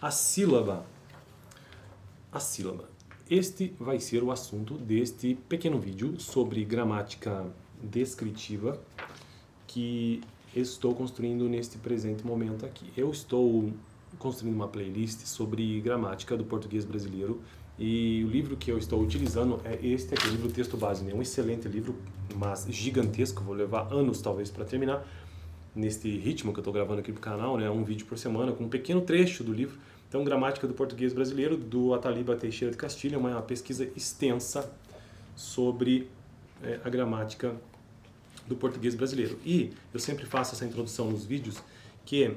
A sílaba. A sílaba. Este vai ser o assunto deste pequeno vídeo sobre gramática descritiva que estou construindo neste presente momento aqui. Eu estou construindo uma playlist sobre gramática do português brasileiro e o livro que eu estou utilizando é este aqui, o livro Texto Base. É um excelente livro, mas gigantesco, vou levar anos talvez para terminar neste ritmo que eu estou gravando aqui pro canal, né? Um vídeo por semana com um pequeno trecho do livro. Então, Gramática do Português Brasileiro, do Ataliba Teixeira de Castilho, é uma pesquisa extensa sobre a gramática do português brasileiro. E eu sempre faço essa introdução nos vídeos, que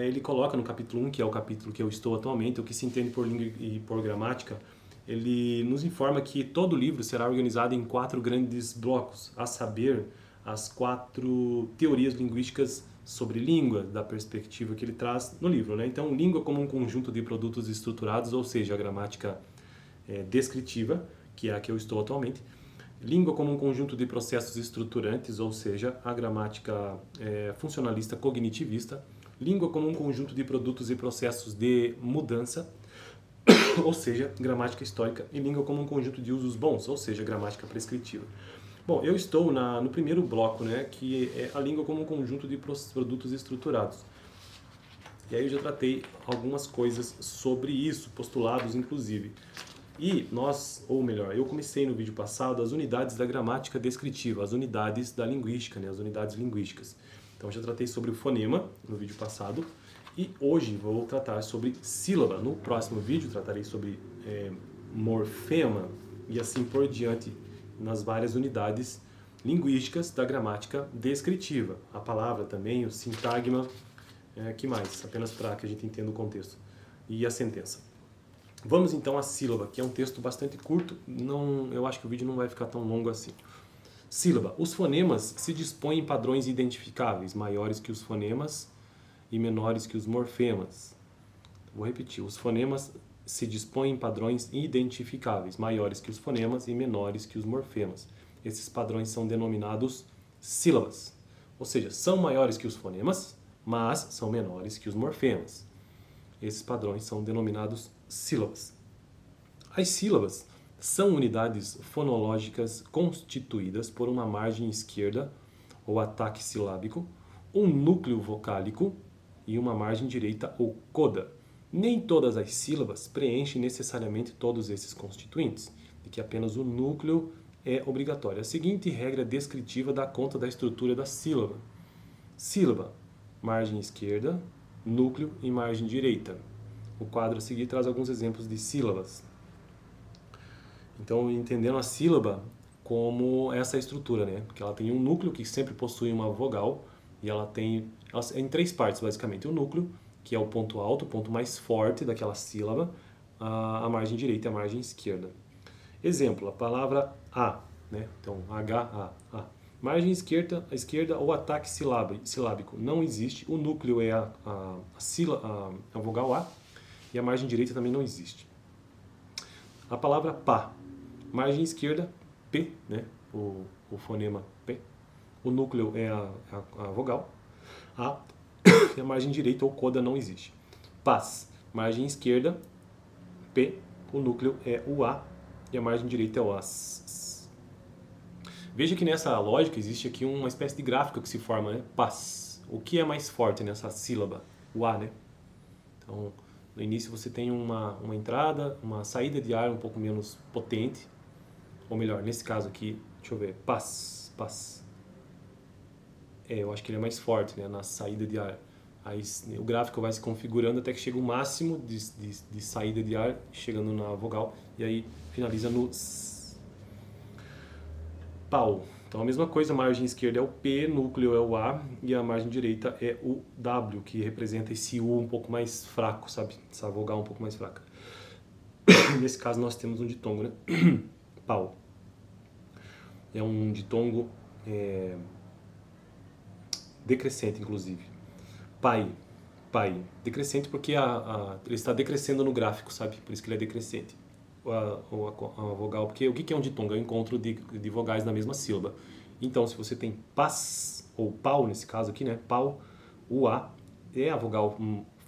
ele coloca no capítulo 1, que é o capítulo que eu estou atualmente, o que se entende por língua e por gramática, ele nos informa que todo o livro será organizado em 4 grandes blocos, a saber, as 4 teorias linguísticas sobre língua, da perspectiva que ele traz no livro, né? Então, língua como um conjunto de produtos estruturados, ou seja, a gramática descritiva, que é a que eu estou atualmente. Língua como um conjunto de processos estruturantes, ou seja, a gramática funcionalista cognitivista. Língua como um conjunto de produtos e processos de mudança, ou seja, gramática histórica. E língua como um conjunto de usos bons, ou seja, gramática prescritiva. Bom, eu estou no primeiro bloco, né, que é a língua como um conjunto de produtos estruturados. E aí eu já tratei algumas coisas sobre isso, postulados inclusive. E nós, ou melhor, eu comecei no vídeo passado as unidades da gramática descritiva, as unidades da linguística, né, as unidades linguísticas. Então eu já tratei sobre o fonema no vídeo passado e hoje vou tratar sobre sílaba. No próximo vídeo tratarei sobre morfema e assim por diante, nas várias unidades linguísticas da gramática descritiva. A palavra também, o sintagma, que mais? Apenas para que a gente entenda o contexto. E a sentença. Vamos então à sílaba, que é um texto bastante curto. Eu acho que o vídeo não vai ficar tão longo assim. Sílaba. Os fonemas se dispõem em padrões identificáveis, maiores que os fonemas e menores que os morfemas. Vou repetir. Os fonemas se dispõem em padrões identificáveis, maiores que os fonemas e menores que os morfemas. Esses padrões são denominados sílabas. Ou seja, são maiores que os fonemas, mas são menores que os morfemas. Esses padrões são denominados sílabas. As sílabas são unidades fonológicas constituídas por uma margem esquerda, ou ataque silábico, um núcleo vocálico e uma margem direita, ou coda. Nem todas as sílabas preenchem necessariamente todos esses constituintes, de que apenas o núcleo é obrigatório. A seguinte regra descritiva dá conta da estrutura da sílaba. Sílaba, margem esquerda, núcleo e margem direita. O quadro a seguir traz alguns exemplos de sílabas. Então, entendendo a sílaba como essa estrutura, né? Porque ela tem um núcleo que sempre possui uma vogal e ela é em 3 partes, basicamente. O núcleo, que é o ponto alto, o ponto mais forte daquela sílaba, a margem direita e a margem esquerda. Exemplo, a palavra a, né? Então, H-A. Margem esquerda ou ataque silábico não existe, o núcleo é a vogal A e a margem direita também não existe. A palavra pá, margem esquerda, P, né? O fonema P, o núcleo é a vogal A e a margem direita ou coda não existe. Paz, margem esquerda, P, o núcleo é o A e a margem direita é o As. Veja que nessa lógica existe aqui uma espécie de gráfico que se forma, né? Paz. O que é mais forte nessa sílaba? O A, né? Então, no início você tem uma entrada, uma saída de ar um pouco menos potente. Ou melhor, nesse caso aqui, deixa eu ver, paz. Eu acho que ele é mais forte, né? Na saída de ar. Aí o gráfico vai se configurando até que chega o máximo de saída de ar, chegando na vogal, e aí finaliza no S. Pau. Então a mesma coisa, a margem esquerda é o P, núcleo é o A e a margem direita é o W, que representa esse U um pouco mais fraco, sabe? Essa vogal um pouco mais fraca. Nesse caso nós temos um ditongo, né? Pau. É um ditongo decrescente, inclusive. Pai. Decrescente porque ele está decrescendo no gráfico, sabe? Por isso que ele é decrescente. A vogal, porque o que é um ditongo? É o encontro de vogais na mesma sílaba. Então, se você tem paz, ou pau nesse caso aqui, né? Pau, o A é a vogal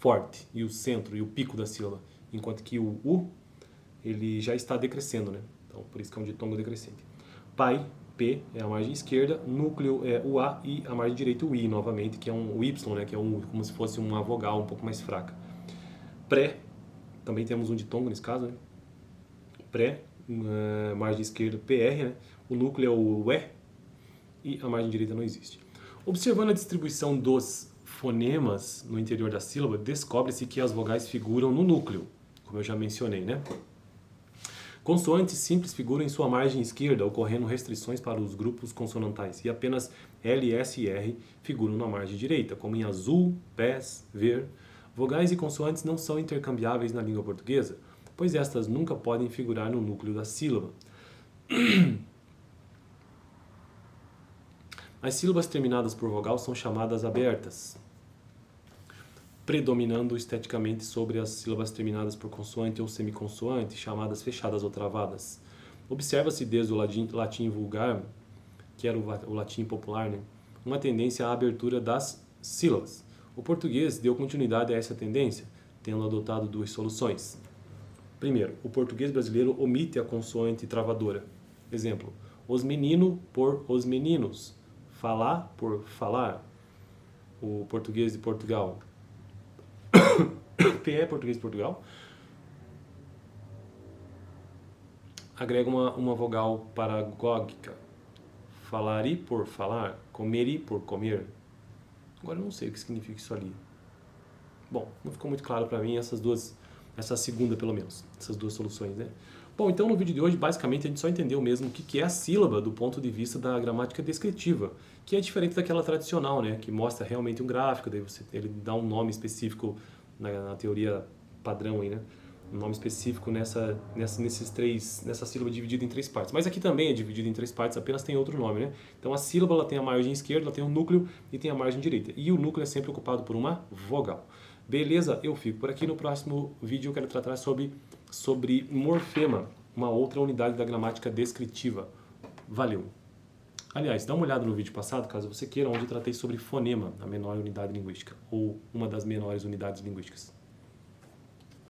forte, e o centro, e o pico da sílaba, enquanto que o U, ele já está decrescendo, né? Então, por isso que é um ditongo decrescente. Pai, P, é a margem esquerda, núcleo é o A e a margem direita o I, novamente, que é o Y, né? Que é como se fosse uma vogal um pouco mais fraca. Pré, também temos um ditongo nesse caso, né? Pré, margem esquerda PR, né? O núcleo é o E e a margem direita não existe. Observando a distribuição dos fonemas no interior da sílaba, descobre-se que as vogais figuram no núcleo, como eu já mencionei, né? Consoantes simples figuram em sua margem esquerda, ocorrendo restrições para os grupos consonantais, e apenas L, S e R figuram na margem direita, como em azul, pés, ver. Vogais e consoantes não são intercambiáveis na língua portuguesa, pois estas nunca podem figurar no núcleo da sílaba. As sílabas terminadas por vogal são chamadas abertas, predominando esteticamente sobre as sílabas terminadas por consoante ou semiconsoante, chamadas fechadas ou travadas. Observa-se desde o latim vulgar, que era o latim popular, né, uma tendência à abertura das sílabas. O português deu continuidade a essa tendência, tendo adotado duas soluções. Primeiro, o português brasileiro omite a consoante travadora. Exemplo, os menino por os meninos, falar por falar. O português de Portugal. PE, português de Portugal, agrega uma vogal paragógica. Falari por falar, comeri por comer. Agora eu não sei o que significa isso ali. Bom, não ficou muito claro para mim essa segunda pelo menos, essas duas soluções, né? Bom, então no vídeo de hoje, basicamente, a gente só entendeu mesmo o que é a sílaba do ponto de vista da gramática descritiva, que é diferente daquela tradicional, né? Que mostra realmente um gráfico, daí ele dá um nome específico na teoria padrão aí, né? Um nome específico nessa sílaba dividida em três partes. Mas aqui também é dividido em três partes, apenas tem outro nome, né? Então a sílaba ela tem a margem esquerda, ela tem o núcleo e tem a margem direita. E o núcleo é sempre ocupado por uma vogal. Beleza? Eu fico por aqui. No próximo vídeo eu quero tratar sobre morfema, uma outra unidade da gramática descritiva. Valeu! Aliás, dá uma olhada no vídeo passado, caso você queira, onde eu tratei sobre fonema, a menor unidade linguística, ou uma das menores unidades linguísticas.